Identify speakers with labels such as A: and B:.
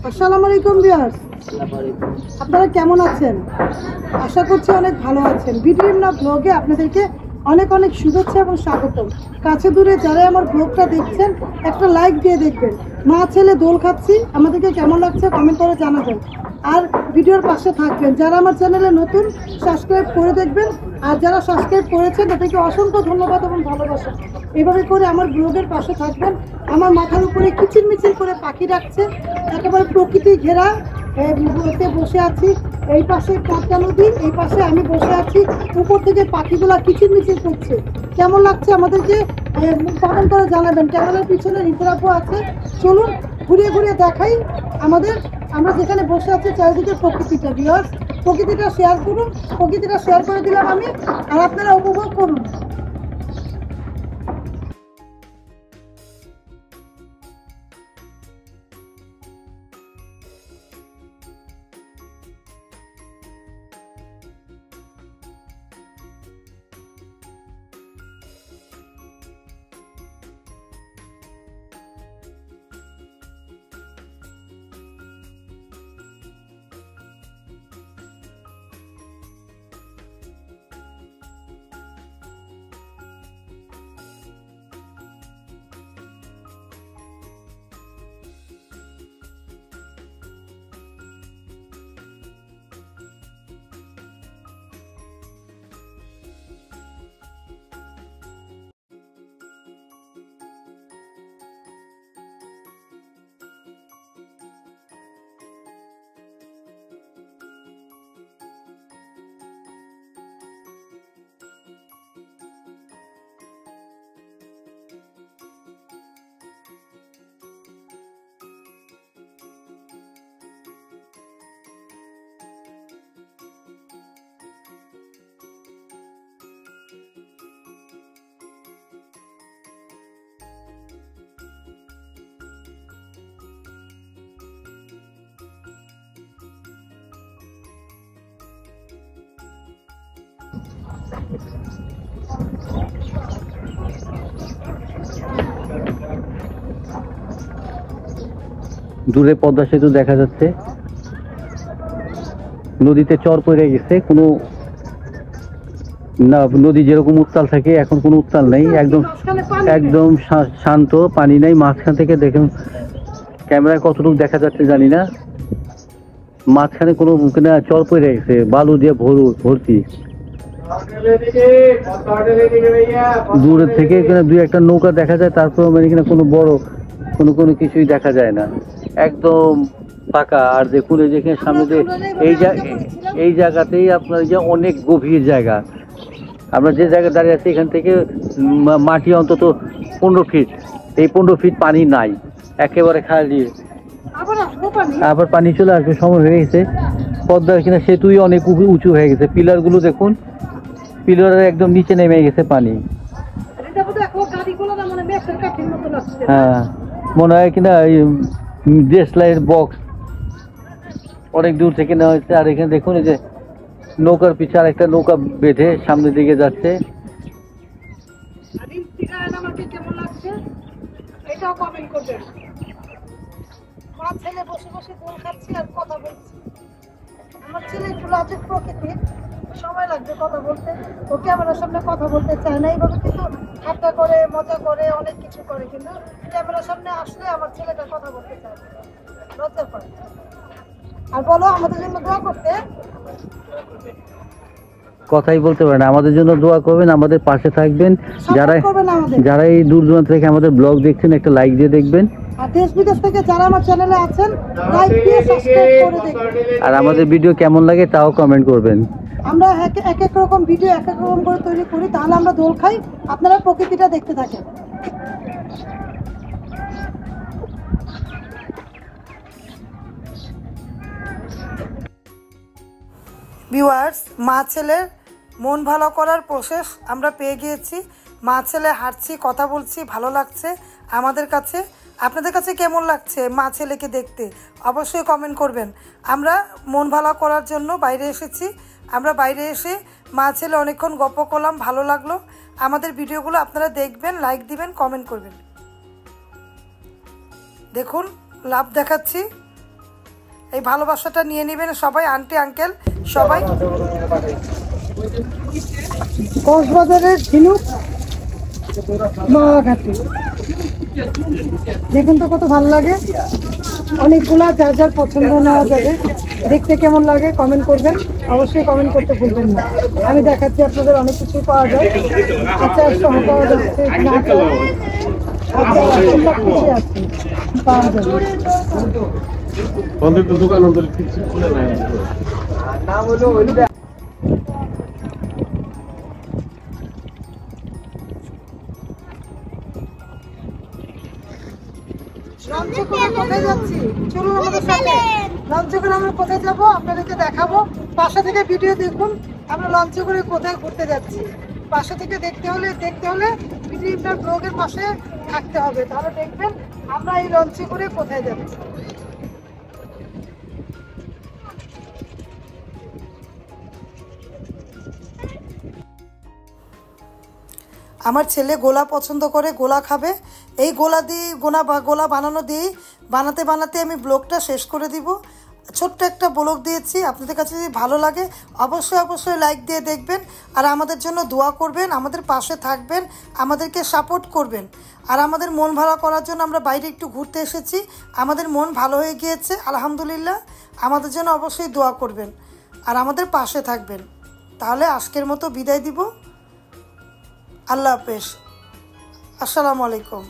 A: আসসালামু আলাইকুম ভিউয়ার্স, আপনারা কেমন আছেন? আশা করছি অনেক ভালো আছেন। বিডিএম ব্লগে আপনাদেরকে অনেক অনেক শুভেচ্ছা এবং স্বাগতম। কাছে দূরে যারা আমার ব্লগটা দেখছেন একটা লাইক দিয়ে দেখবেন। মা ছেলে দোল খাচ্ছি, আমাদেরকে কেমন লাগছে কমেন্ট করে জানাবেন। আর ভিডিওর পাশে থাকবেন। যারা আমার চ্যানেলে নতুন সাবস্ক্রাইব করে দেখবেন, আর যারা সাবস্ক্রাইব করেছেন তাদেরকে অসংখ্য ধন্যবাদ এবং ভালোবাসা। এভাবে করে আমার ব্লগের পাশে থাকবেন। আমার মাথার উপরে কিচিরমিচির করে পাখি ডাকছে, একেবারে প্রকৃতি ঘেরা বসে আছি। এই পাশে পদ্মা নদী, এই পাশে আমি বসে আছি। উপর থেকে পাখিগুলা কিচিরমিচির করছে। কেমন লাগছে আমাদেরকে কমেন্ট করে জানাবেন। ক্যামেরার পিছনে রিফারাপু আছে। চলুন ঘুরিয়ে ঘুরিয়ে দেখাই আমরা যেখানে বসে আছি চারিদিকে প্রকৃতিটা। ভিউয়ার্স, প্রকৃতিটা শেয়ার করুন। প্রকৃতিটা শেয়ার করে দিলাম আমি, আর আপনারা উপভোগ করুন।
B: দূরে পদ্মা সেতু দেখা যাচ্ছে। নদীতে চর পড়ে গেছে। কোনো না, নদী যেরকম উত্তাল থাকে এখন কোনো উত্তাল নেই। একদম একদম শান্ত, পানি নেই। মাঝখান থেকে দেখুন, ক্যামেরায় কতটুকু দেখা যাচ্ছে জানি না, মাঝখানে কোনো চর পড়ে গেছে, বালু দিয়ে ভর্তি। দূরের থেকে দুই একটা নৌকা দেখা যায়, তারপর মানে কিনা কোনো বড় কোনো কিছুই দেখা যায় না। একদম ফাঁকা। আর দেখুন এই যেখানে সামনে যে এই জায়গাতেই আপনার যে অনেক গভীর জায়গা। আমরা যে জায়গায় দাঁড়িয়ে আছি এখান থেকে মাটি অন্তত 15 ফিট। এই 15 ফিট পানি নাই, একেবারে খালি। আবার পানি চলে আসবে, সময় হয়ে গেছে। পদ্মার কিনা সেতুই অনেক উঁচু হয়ে গেছে। পিলার গুলো দেখুন, পিলারের একদম নিচে নেমে গেছে পানি। হ্যাঁ, মনে হয় কিনা দেশলাইয়ের বক্স অনেক দূর থেকে নেওয়া হয়েছে। আর এখানে দেখুন এই যে নৌকার পিছে আর একটা নৌকা বেঁধে সামনের দিকে যাচ্ছে।
A: সময় লাগবে কথা বলতে, ও ক্যামেরার সামনে কথা বলতে চায় না। এইভাবে কিন্তু ঠাট্টা করে, মজা করে, অনেক কিছু করে, কিন্তু ক্যামেরার সামনে আসলে আমার ছেলেটা কথা বলতে চায়, লজ্জা করে। আর বলো আমাদের জন্য দোয়া করতে।
B: কথাই বলতে পারে না। আমাদের জন্য দোয়া করবেন, আমাদের পাশে থাকবেন। যারা এই দূর দূরান্ত থেকে আমাদের ব্লগ দেখছেন একটা লাইক দিয়ে দেখবেন।
A: আর দেশ বিদেশ থেকে যারা আমার চ্যানেলে আছেন লাইক দিয়ে সাবস্ক্রাইব করে দেখবেন।
B: আর আমাদের ভিডিও কেমন লাগে তাও কমেন্ট করবেন।
A: আমরা এক এক রকম ভিডিও এক এক রকম করে তৈরি করি, তাহলে আমরা দোল খাই, আপনারা প্রকৃতিটা দেখতে থাকেন। ভিউয়ার্স, মা ছেলের মন ভালো করার প্রসেস আমরা পেয়ে গিয়েছি। মা ছেলে হাঁটছি, কথা বলছি, ভালো লাগছে আমাদের কাছে। আপনাদের কাছে কেমন লাগছে মা ছেলেকে দেখতে অবশ্যই কমেন্ট করবেন। আমরা মন ভালো করার জন্য বাইরে এসেছি। আমরা বাইরে এসে মা ছেলে অনেকক্ষণ গল্প করলাম, ভালো লাগলো। আমাদের ভিডিওগুলো আপনারা দেখবেন, লাইক দিবেন, কমেন্ট করবেন। দেখুন লাভ দেখাচ্ছি। এই ভালোবাসাটা নিয়ে নেবেন সবাই, আন্টি আঙ্কেল সবাই। কক্সবাজারের ঝিনুক মাঘাটি দেখুন তো কত ভালো লাগে। অনেকগুলা যার যার পছন্দ নেওয়া যাবে। দেখতে কেমন লাগে কমেন্ট করবেন, অবশ্যই কমেন্ট করতে ভুলবেন না। আমি দেখাচ্ছি আপনাদের অনেক কিছু পাওয়া যায়, আচার সহ পাওয়া যাচ্ছে, সব কিছু আছে পাওয়া যাবে। লঞ্চে করে কোথায় যাচ্ছি? চলুন আমাদের সাথে। লঞ্চে করে আমরা কোথায় যাব আপনাদেরকে দেখাবো। পাশে থেকে ভিডিও দেখুন আমরা লঞ্চে করে কোথায় ঘুরতে যাচ্ছি। পাশে থেকে দেখতে হলে ভিডিওটার ব্লগের পাশে থাকতে হবে, তাহলে দেখবেন আমরা এই লঞ্চে করে কোথায় যাচ্ছি। আমার ছেলে গোলা পছন্দ করে, গোলা খাবে। এই গোলা দিয়ে গোলা বানানো দিয়ে বানাতে আমি ব্লগটা শেষ করে দিব। ছোট্ট একটা ব্লগ দিয়েছি, আপনাদের কাছে যদি ভালো লাগে অবশ্যই লাইক দিয়ে দেখবেন, আর আমাদের জন্য দোয়া করবেন, আমাদের পাশে থাকবেন, আমাদেরকে সাপোর্ট করবেন। আর আমাদের মন ভালো করার জন্য আমরা বাইরে একটু ঘুরতে এসেছি, আমাদের মন ভালো হয়ে গিয়েছে আলহামদুলিল্লাহ। আমাদের জন্য অবশ্যই দোয়া করবেন আর আমাদের পাশে থাকবেন। তাহলে আজকের মতো বিদায় দিব। আল্লাহ হাফেজ, আসসালামু আলাইকুম।